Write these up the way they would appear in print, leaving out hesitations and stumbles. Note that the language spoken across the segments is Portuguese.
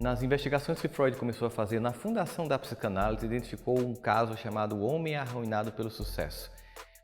Nas investigações que Freud começou a fazer na fundação da psicanálise, identificou um caso chamado Homem Arruinado pelo Sucesso.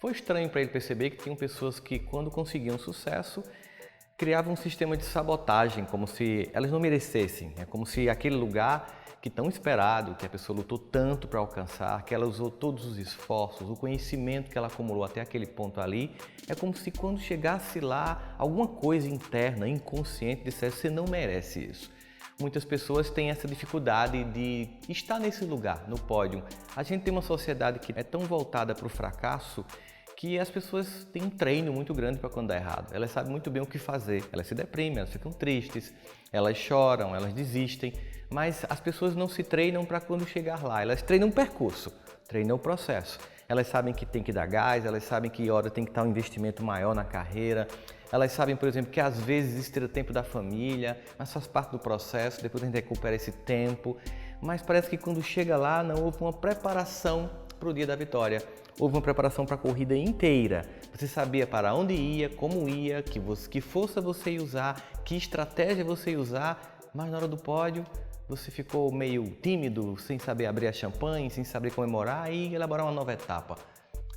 Foi estranho para ele perceber que tinham pessoas que, quando conseguiam sucesso, criavam um sistema de sabotagem, como se elas não merecessem. É como se aquele lugar que tão esperado, que a pessoa lutou tanto para alcançar, que ela usou todos os esforços, o conhecimento que ela acumulou até aquele ponto ali, é como se quando chegasse lá, alguma coisa interna, inconsciente, dissesse: você não merece isso. Muitas pessoas têm essa dificuldade de estar nesse lugar, no pódio. A gente tem uma sociedade que é tão voltada para o fracasso que as pessoas têm um treino muito grande para quando dá errado. Elas sabem muito bem o que fazer, elas se deprimem, elas ficam tristes, elas choram, elas desistem, mas as pessoas não se treinam para quando chegar lá, elas treinam o percurso, treinam o processo. Elas sabem que tem que dar gás, elas sabem que hora tem que estar um investimento maior na carreira, elas sabem, por exemplo, que às vezes existe o tempo da família, mas faz parte do processo, depois a gente recupera esse tempo, mas parece que quando chega lá não houve uma preparação para o dia da vitória. Houve uma preparação para a corrida inteira. Você sabia para onde ia, como ia, que força você ia usar, que estratégia você ia usar, mas na hora do pódio você ficou meio tímido, sem saber abrir a champanhe, sem saber comemorar e elaborar uma nova etapa.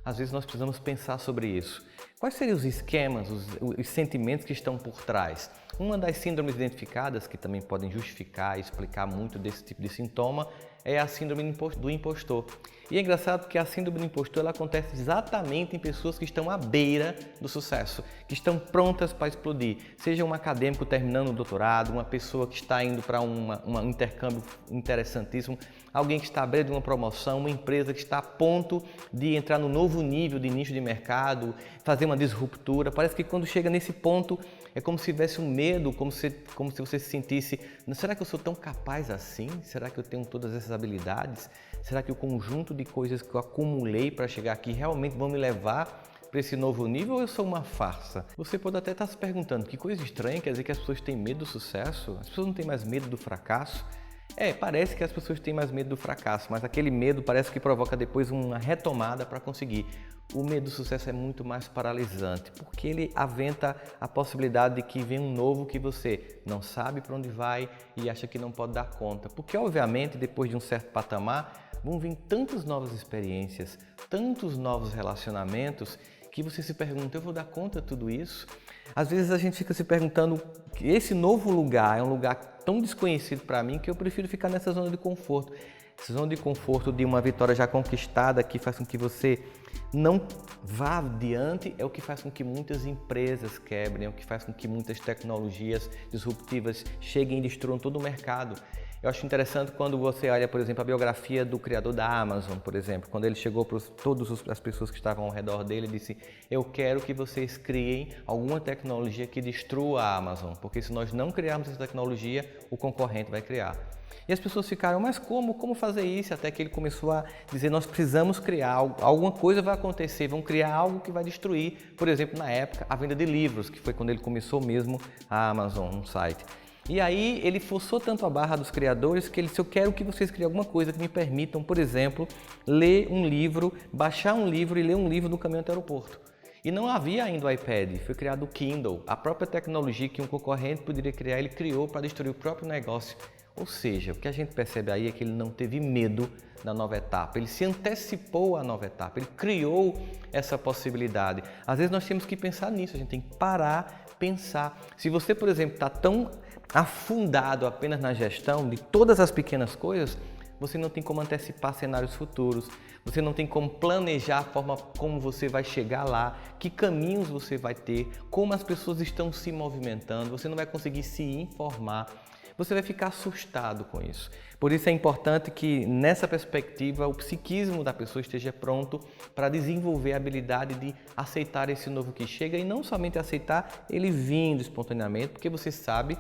Às vezes nós precisamos pensar sobre isso. Quais seriam os esquemas, os sentimentos que estão por trás? Uma das síndromes identificadas, que também podem justificar e explicar muito desse tipo de sintoma, é a síndrome do impostor. E é engraçado porque a síndrome do impostor ela acontece exatamente em pessoas que estão à beira do sucesso, que estão prontas para explodir. Seja um acadêmico terminando o doutorado, uma pessoa que está indo para um intercâmbio interessantíssimo, alguém que está à beira de uma promoção, uma empresa que está a ponto de entrar no novo nível de nicho de mercado, fazer uma disruptura. Parece que quando chega nesse ponto é como se tivesse um medo, como se você se sentisse: será que eu sou tão capaz assim? Será que eu tenho todas essas habilidades? Será que o conjunto de coisas que eu acumulei para chegar aqui realmente vão me levar para esse novo nível ou eu sou uma farsa? Você pode até estar se perguntando: que coisa estranha, quer dizer que as pessoas têm medo do sucesso? As pessoas não têm mais medo do fracasso? Parece que as pessoas têm mais medo do fracasso, mas aquele medo parece que provoca depois uma retomada para conseguir. O medo do sucesso é muito mais paralisante, porque ele aventa a possibilidade de que venha um novo que você não sabe para onde vai e acha que não pode dar conta. Porque, obviamente, depois de um certo patamar, vão vir tantas novas experiências, tantos novos relacionamentos, que você se pergunta: eu vou dar conta de tudo isso? Às vezes a gente fica se perguntando: esse novo lugar é um lugar tão desconhecido para mim que eu prefiro ficar nessa zona de conforto. Essa zona de conforto de uma vitória já conquistada que faz com que você não vá adiante é o que faz com que muitas empresas quebrem, é o que faz com que muitas tecnologias disruptivas cheguem e destruam todo o mercado. Eu acho interessante quando você olha, por exemplo, a biografia do criador da Amazon, por exemplo, quando ele chegou para todas as pessoas que estavam ao redor dele e disse: eu quero que vocês criem alguma tecnologia que destrua a Amazon, porque se nós não criarmos essa tecnologia, o concorrente vai criar. E as pessoas ficaram: mas como fazer isso? Até que ele começou a dizer: nós precisamos criar algo, alguma coisa vai acontecer, vão criar algo que vai destruir, por exemplo, na época, a venda de livros, que foi quando ele começou mesmo a Amazon, um site. E aí ele forçou tanto a barra dos criadores que ele disse: eu quero que vocês criem alguma coisa que me permitam, por exemplo, ler um livro, baixar um livro e ler um livro no caminho até o aeroporto. E não havia ainda o iPad, foi criado o Kindle. A própria tecnologia que um concorrente poderia criar, ele criou para destruir o próprio negócio. Ou seja, o que a gente percebe aí é que ele não teve medo da nova etapa, ele se antecipou à nova etapa, ele criou essa possibilidade. Às vezes nós temos que pensar nisso, a gente tem que parar, pensar. Se você, por exemplo, está tão afundado apenas na gestão de todas as pequenas coisas, você não tem como antecipar cenários futuros, você não tem como planejar a forma como você vai chegar lá, que caminhos você vai ter, como as pessoas estão se movimentando, você não vai conseguir se informar, você vai ficar assustado com isso. Por isso é importante que, nessa perspectiva, o psiquismo da pessoa esteja pronto para desenvolver a habilidade de aceitar esse novo que chega e não somente aceitar ele vindo espontaneamente, porque você sabe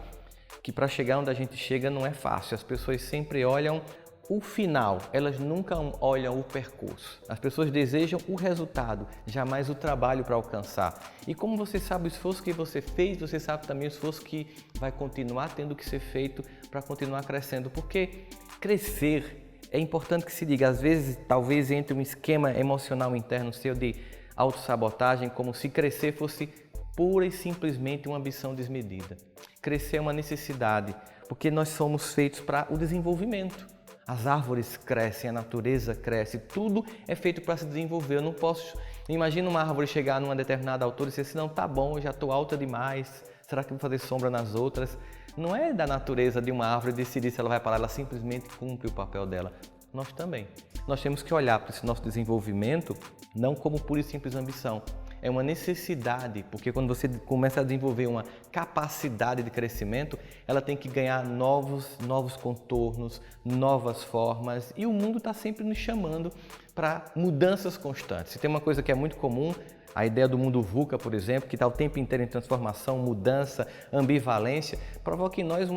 que para chegar onde a gente chega não é fácil. As pessoas sempre olham o final, elas nunca olham o percurso. As pessoas desejam o resultado, jamais o trabalho para alcançar. E como você sabe o esforço que você fez, você sabe também o esforço que vai continuar tendo que ser feito para continuar crescendo. Porque crescer, é importante que se diga, às vezes talvez entre um esquema emocional interno seu de autossabotagem, como se crescer fosse pura e simplesmente uma ambição desmedida. Crescer é uma necessidade. porque nós somos feitos para o desenvolvimento. As árvores crescem, a natureza cresce, tudo é feito para se desenvolver. Eu não posso... Imagina uma árvore chegar numa determinada altura e dizer assim, não, tá bom, eu já estou alta demais, será que eu vou fazer sombra nas outras? Não é da natureza de uma árvore decidir se ela vai parar, ela simplesmente cumpre o papel dela. Nós também. Nós temos que olhar para esse nosso desenvolvimento não como pura e simples ambição. É uma necessidade, porque quando você começa a desenvolver uma capacidade de crescimento, ela tem que ganhar novos contornos, novas formas, e o mundo está sempre nos chamando para mudanças constantes. Se tem uma coisa que é muito comum, a ideia do mundo VUCA, por exemplo, que está o tempo inteiro em transformação, mudança, ambivalência, provoca em nós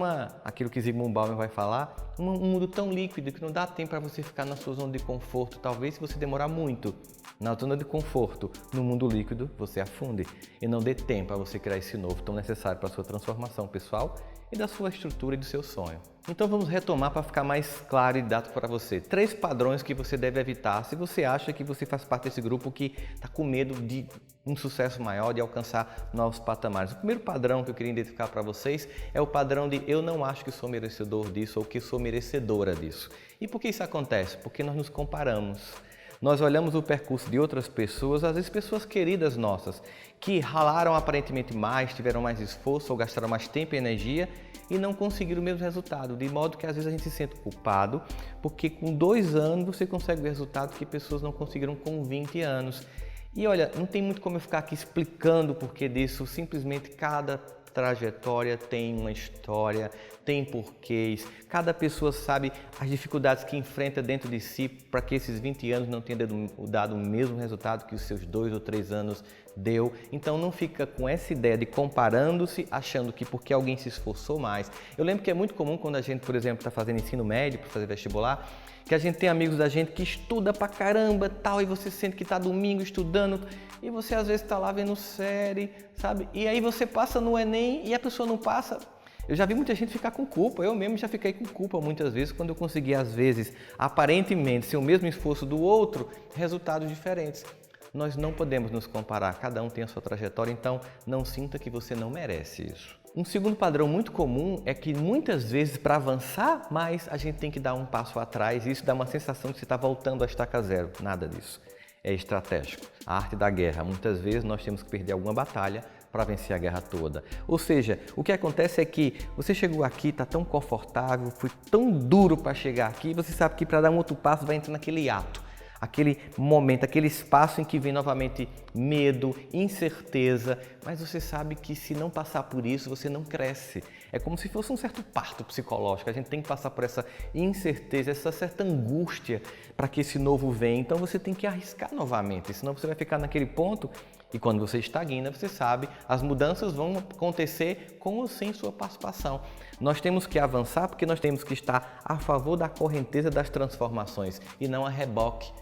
aquilo que Zygmunt Bauman vai falar, um mundo tão líquido que não dá tempo para você ficar na sua zona de conforto. Talvez se você demorar muito na zona de conforto, no mundo líquido, você afunde e não dê tempo para você criar esse novo tão necessário para a sua transformação pessoal e da sua estrutura e do seu sonho. Então vamos retomar para ficar mais claro e didático para você. 3 padrões que você deve evitar se você acha que você faz parte desse grupo que está com medo de um sucesso maior, de alcançar novos patamares. O primeiro padrão que eu queria identificar para vocês é o padrão de eu não acho que sou merecedor disso ou que sou merecedora disso. E por que isso acontece? Porque nós nos comparamos. Nós olhamos o percurso de outras pessoas, às vezes pessoas queridas nossas, que ralaram aparentemente mais, tiveram mais esforço ou gastaram mais tempo e energia e não conseguiram o mesmo resultado, de modo que às vezes a gente se sente culpado, porque com 2 anos você consegue o resultado que pessoas não conseguiram com 20 anos. E olha, não tem muito como eu ficar aqui explicando o porquê disso, simplesmente cada trajetória tem uma história, tem porquês, cada pessoa sabe as dificuldades que enfrenta dentro de si para que esses 20 anos não tenham dado o mesmo resultado que os seus 2 ou 3 anos deu. Então não fica com essa ideia de comparando-se, achando que porque alguém se esforçou mais. Eu lembro que é muito comum quando a gente, por exemplo, está fazendo ensino médio para fazer vestibular, que a gente tem amigos da gente que estuda pra caramba tal, e você sente que está domingo estudando e você às vezes está lá vendo série, sabe? E aí você passa no Enem e a pessoa não passa. Eu já vi muita gente ficar com culpa, eu mesmo já fiquei com culpa muitas vezes quando eu consegui, às vezes, aparentemente, sem o mesmo esforço do outro, resultados diferentes. Nós não podemos nos comparar, cada um tem a sua trajetória, então não sinta que você não merece isso. Um segundo padrão muito comum é que muitas vezes para avançar mais a gente tem que dar um passo atrás e isso dá uma sensação de que você está voltando a estaca zero. Nada disso. É estratégico. A arte da guerra. Muitas vezes nós temos que perder alguma batalha para vencer a guerra toda. Ou seja, o que acontece é que você chegou aqui, está tão confortável, foi tão duro para chegar aqui, você sabe que para dar um outro passo vai entrar naquele ato. Aquele momento, aquele espaço em que vem novamente medo, incerteza, mas você sabe que se não passar por isso, você não cresce. É como se fosse um certo parto psicológico, a gente tem que passar por essa incerteza, essa certa angústia para que esse novo venha. Então você tem que arriscar novamente, senão você vai ficar naquele ponto e quando você estagna, você sabe, as mudanças vão acontecer com ou sem sua participação. Nós temos que avançar porque nós temos que estar a favor da correnteza das transformações e não a reboque.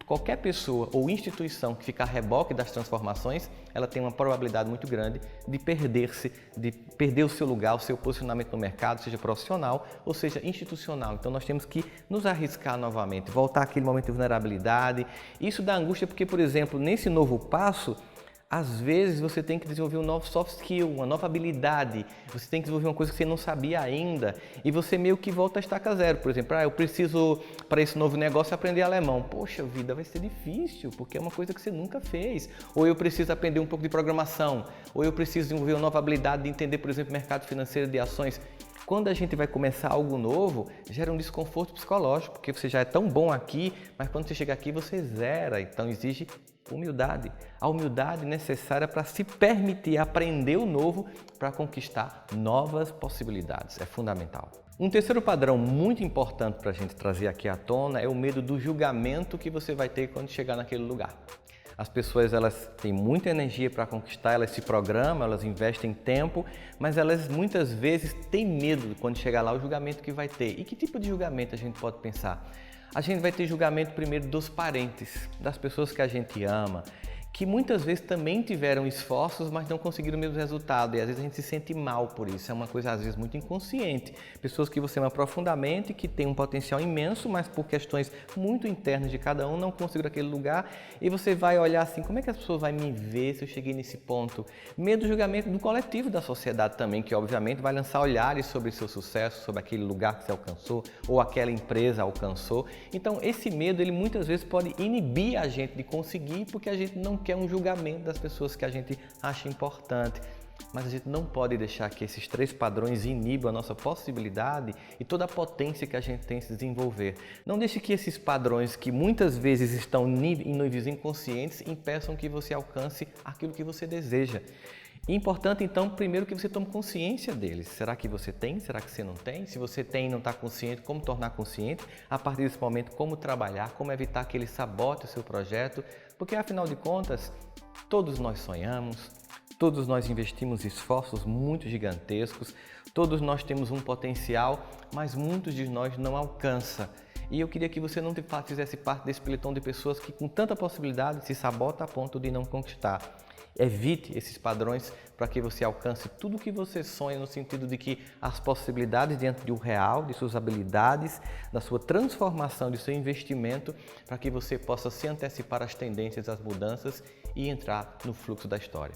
Qualquer pessoa ou instituição que ficar a reboque das transformações, ela tem uma probabilidade muito grande de perder-se, de perder o seu lugar, o seu posicionamento no mercado, seja profissional ou seja institucional. Então nós temos que nos arriscar novamente, voltar àquele momento de vulnerabilidade. Isso dá angústia porque, por exemplo, nesse novo passo, às vezes você tem que desenvolver um novo soft skill, uma nova habilidade, você tem que desenvolver uma coisa que você não sabia ainda e você meio que volta a estaca zero. Por exemplo, eu preciso para esse novo negócio aprender alemão. Poxa vida, vai ser difícil porque é uma coisa que você nunca fez. Ou eu preciso aprender um pouco de programação, ou eu preciso desenvolver uma nova habilidade de entender, por exemplo, mercado financeiro de ações. Quando a gente vai começar algo novo, gera um desconforto psicológico, porque você já é tão bom aqui, mas quando você chega aqui você zera, então exige humildade. A humildade necessária para se permitir aprender o novo para conquistar novas possibilidades. É fundamental. Um terceiro padrão muito importante para a gente trazer aqui à tona é o medo do julgamento que você vai ter quando chegar naquele lugar. As pessoas elas têm muita energia para conquistar, elas se programam, elas investem tempo, mas elas muitas vezes têm medo quando chegar lá o julgamento que vai ter. E que tipo de julgamento a gente pode pensar? A gente vai ter julgamento primeiro dos parentes, das pessoas que a gente ama, que muitas vezes também tiveram esforços, mas não conseguiram o mesmo resultado. E às vezes a gente se sente mal por isso. É uma coisa às vezes muito inconsciente. Pessoas que você ama profundamente, que têm um potencial imenso, mas por questões muito internas de cada um não conseguiram aquele lugar. E você vai olhar assim, como é que as pessoas vão me ver se eu cheguei nesse ponto? Medo do julgamento do coletivo da sociedade também, que obviamente vai lançar olhares sobre seu sucesso, sobre aquele lugar que você alcançou ou aquela empresa alcançou. Então esse medo, ele muitas vezes pode inibir a gente de conseguir, porque a gente não quer um julgamento das pessoas que a gente acha importante. Mas a gente não pode deixar que esses 3 padrões inibam a nossa possibilidade e toda a potência que a gente tem de se desenvolver. Não deixe que esses padrões, que muitas vezes estão em níveis inconscientes, impeçam que você alcance aquilo que você deseja. E importante, então, primeiro que você tome consciência deles. Será que você tem? Será que você não tem? Se você tem e não está consciente, como tornar consciente? A partir desse momento, como trabalhar, como evitar que ele sabote o seu projeto? Porque, afinal de contas, todos nós sonhamos, todos nós investimos esforços muito gigantescos, todos nós temos um potencial, mas muitos de nós não alcançam. E eu queria que você não fizesse parte desse pelotão de pessoas que, com tanta possibilidade, se sabota a ponto de não conquistar. Evite esses padrões para que você alcance tudo o que você sonha, no sentido de que as possibilidades diante do real, de suas habilidades, da sua transformação, de seu investimento, para que você possa se antecipar às tendências, às mudanças e entrar no fluxo da história.